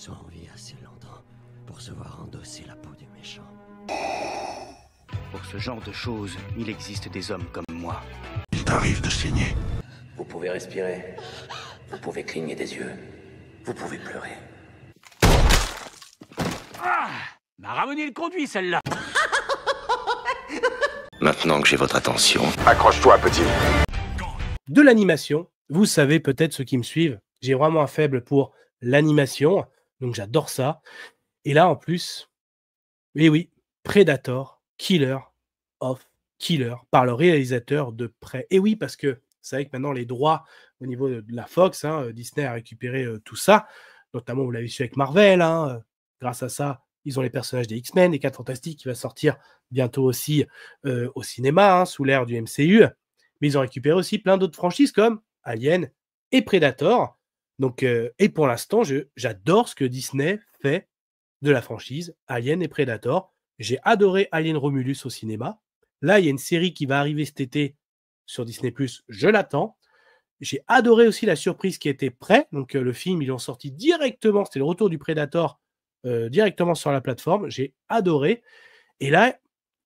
sont en vie assez longtemps pour se voir endosser la peau du méchant. Pour ce genre de choses, il existe des hommes comme moi. Il t'arrive de saigner. Vous pouvez respirer. Vous pouvez cligner des yeux. Vous pouvez pleurer. Ah, m'a ramené le conduit, celle-là. Maintenant que j'ai votre attention... Accroche-toi, petit. De l'animation, vous savez peut-être ceux qui me suivent, j'ai vraiment un faible pour l'animation, donc j'adore ça. Et là, en plus, eh oui, Predator, Killer of Killer, par le réalisateur de Prey. Et oui, parce que vous savez que maintenant, les droits au niveau de la Fox, Disney a récupéré tout ça, notamment, vous l'avez su avec Marvel, grâce à ça, ils ont les personnages des X-Men, des 4 Fantastiques, qui va sortir bientôt aussi au cinéma, sous l'ère du MCU. Mais ils ont récupéré aussi plein d'autres franchises comme Alien et Predator. Donc, et pour l'instant, j'adore ce que Disney fait de la franchise Alien et Predator. J'ai adoré Alien Romulus au cinéma. Là, il y a une série qui va arriver cet été sur Disney+, je l'attends. J'ai adoré aussi la surprise qui était Prey. Donc, le film, ils l'ont sorti directement, c'était le retour du Predator, directement sur la plateforme. J'ai adoré. Et là,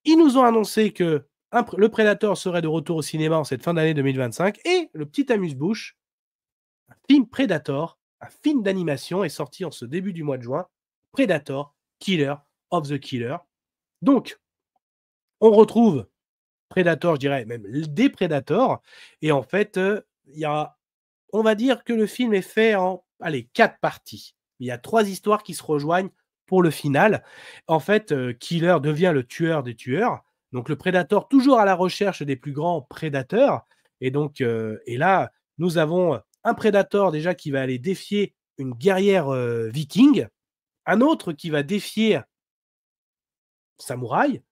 ils nous ont annoncé que le Predator serait de retour au cinéma en cette fin d'année 2025. Et le petit amuse-bouche, un film Predator, un film d'animation est sorti en ce début du mois de juin. Predator, Killer of the Killer. Donc, on retrouve Predator, je dirais même des Predators. Et en fait, on va dire que le film est fait en 4 parties. Il y a 3 histoires qui se rejoignent pour le final. En fait, Killer devient le tueur des tueurs. Donc le Predator, toujours à la recherche des plus grands prédateurs. Et donc, et là, nous avons un Predator déjà qui va aller défier une guerrière viking, un autre qui va défier samouraï,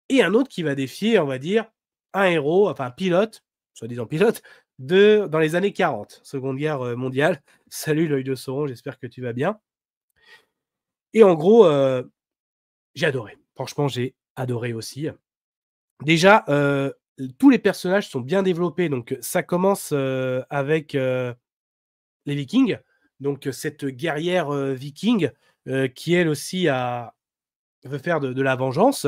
et un autre qui va défier, on va dire, un héros, enfin un pilote, soi-disant pilote, dans les années 40, Seconde Guerre mondiale. Salut l'œil de Sauron, j'espère que tu vas bien. Et en gros, j'ai adoré. Franchement, j'ai adoré aussi. Déjà, tous les personnages sont bien développés. Donc, ça commence avec les Vikings. Donc, cette guerrière viking qui, elle aussi, veut faire de la vengeance.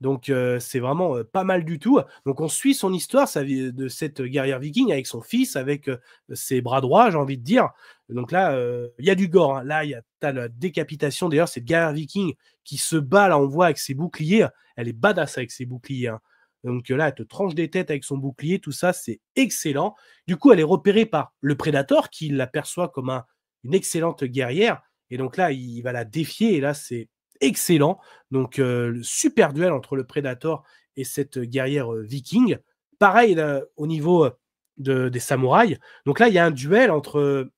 Donc, c'est vraiment pas mal du tout. Donc, on suit son histoire de cette guerrière viking avec son fils, avec ses bras droits, j'ai envie de dire. Donc là, il y a du gore. Là, t'as la décapitation. D'ailleurs, cette guerrière viking qui se bat, là, on voit avec ses boucliers. Elle est badass avec ses boucliers. Donc là, elle te tranche des têtes avec son bouclier. Tout ça, c'est excellent. Du coup, elle est repérée par le Predator qui l'aperçoit comme une excellente guerrière. Et donc là, il va la défier. Et là, c'est excellent. Donc, le super duel entre le Predator et cette guerrière viking. Pareil là, au niveau des samouraïs. Donc là, il y a un duel entre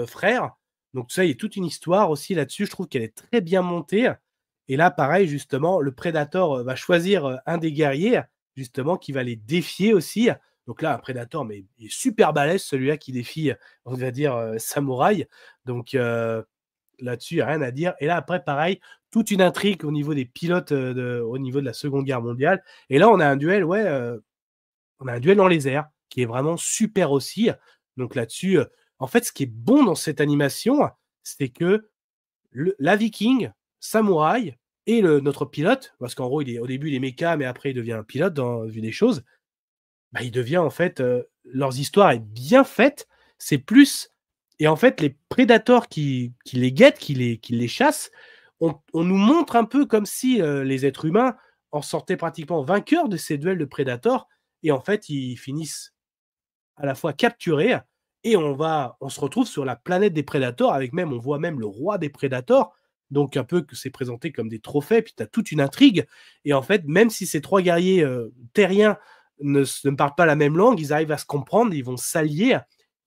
frères. Donc, tout ça, il y a toute une histoire aussi là-dessus. Je trouve qu'elle est très bien montée. Et là, pareil, justement, le Predator va choisir un des guerriers, justement, qui va les défier aussi. Donc là, un Predator, mais il est super balèze, celui-là qui défie, on va dire, samouraï. Donc, là-dessus, il n'y a rien à dire. Et là, après, pareil, toute une intrigue au niveau des pilotes, au niveau de la Seconde Guerre mondiale. Et là, on a un duel, on a un duel dans les airs qui est vraiment super aussi. Donc là-dessus, en fait, ce qui est bon dans cette animation, c'est que la Viking, samouraï et notre pilote, parce qu'en gros, au début, il est méca, mais après, il devient un pilote dans vu des choses. Bah, il devient en fait, leurs histoires est bien faite. C'est plus. Et en fait, les prédateurs qui les guettent, qui les chassent, on nous montre un peu comme si les êtres humains en sortaient pratiquement vainqueurs de ces duels de prédateurs. Et en fait, ils finissent à la fois capturés et on se retrouve sur la planète des prédateurs avec on voit même le roi des prédateurs. Donc, un peu que c'est présenté comme des trophées, puis tu as toute une intrigue. Et en fait, même si ces 3 guerriers terriens ne parlent pas la même langue, ils arrivent à se comprendre, ils vont s'allier.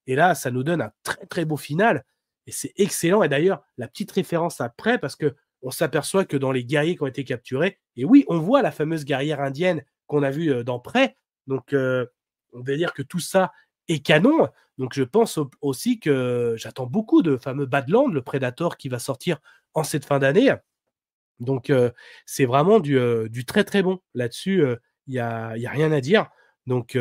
Et là, ça nous donne un très, très beau final. Et c'est excellent. Et d'ailleurs, la petite référence après, parce qu'on s'aperçoit que dans les guerriers qui ont été capturés, et oui, on voit la fameuse guerrière indienne qu'on a vue dans Prey. Donc, on va dire que tout ça est canon. Donc, je pense aussi que j'attends beaucoup de fameux Badlands, le Predator qui va sortir en cette fin d'année. Donc, c'est vraiment du très, très bon. Là-dessus, il y a rien à dire. Donc,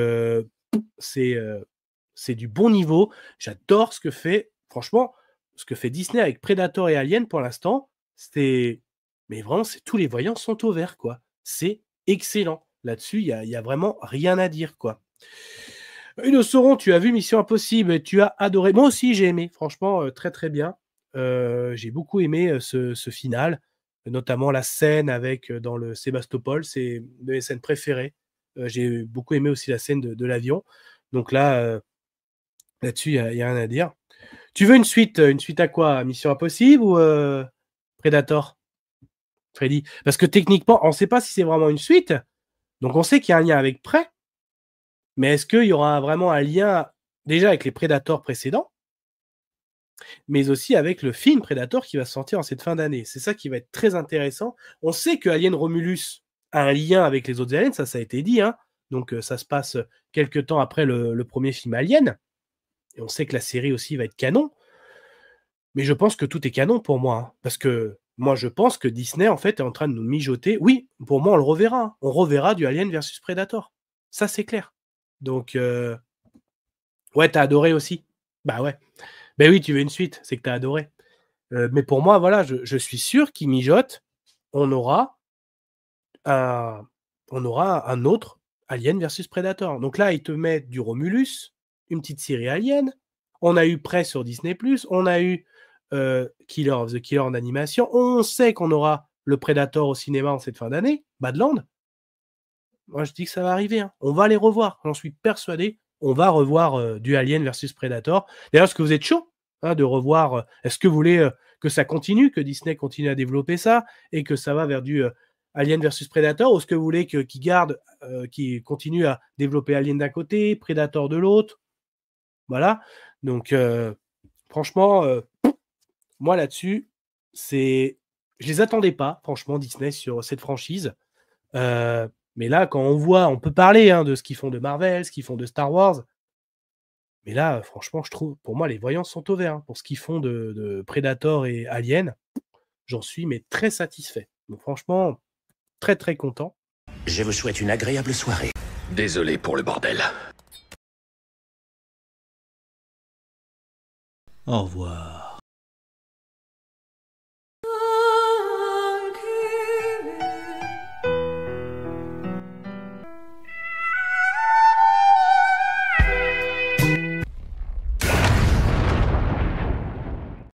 c'est du bon niveau. J'adore ce que fait. Franchement, ce que fait Disney avec Predator et Alien pour l'instant, c'est... Mais vraiment, tous les voyants sont au vert, quoi. C'est excellent. Là-dessus, il y a vraiment rien à dire, quoi. Une Sauron, tu as vu Mission Impossible et tu as adoré. Moi aussi, j'ai aimé. Franchement, très très bien. J'ai beaucoup aimé ce final, notamment la scène avec dans le Sébastopol. C'est une de mes scènes préférées. J'ai beaucoup aimé aussi la scène de l'avion. Donc là, là-dessus, il n'y a rien à dire. Tu veux une suite à quoi? Mission Impossible ou Predator, Freddy? Parce que techniquement, on ne sait pas si c'est vraiment une suite. Donc on sait qu'il y a un lien avec Prey. Mais est-ce qu'il y aura vraiment un lien déjà avec les Predators précédents, mais aussi avec le film Predator qui va sortir en cette fin d'année? C'est ça qui va être très intéressant. On sait que Alien Romulus a un lien avec les autres aliens, ça a été dit. Hein. Donc ça se passe quelques temps après le premier film Alien. Et on sait que la série aussi va être canon. Mais je pense que tout est canon pour moi. Hein, parce que moi, je pense que Disney, en fait, est en train de nous mijoter. Oui, pour moi, on le reverra. Hein. On reverra du Alien versus Predator. Ça, c'est clair. Donc, ouais, t'as adoré aussi. Bah ouais. Ben oui, tu veux une suite, c'est que t'as adoré. Mais pour moi, voilà, je suis sûr qu'il mijote. On aura un autre Alien versus Predator. Donc là, ils te mettent du Romulus, une petite série Alien. On a eu Prey sur Disney+, on a eu Killer of the Killer en animation. On sait qu'on aura le Predator au cinéma en cette fin d'année, Badland. Moi, je dis que ça va arriver. Hein. On va les revoir. J'en suis persuadé. On va revoir du Alien versus Predator. D'ailleurs, est-ce que vous êtes chaud de revoir est-ce que vous voulez que ça continue, que Disney continue à développer ça et que ça va vers du Alien versus Predator, ou est-ce que vous voulez qu'ils gardent, qu'ils continuent à développer Alien d'un côté, Predator de l'autre? Voilà. Donc, franchement, moi là-dessus, je les attendais pas, franchement, Disney sur cette franchise. Mais là, quand on peut parler de ce qu'ils font de Marvel, ce qu'ils font de Star Wars. Mais là, franchement, je trouve, pour moi, les voyants sont au vert. Hein, pour ce qu'ils font de Predator et Alien, j'en suis mais très satisfait. Donc franchement, très très content. Je vous souhaite une agréable soirée. Désolé pour le bordel. Au revoir.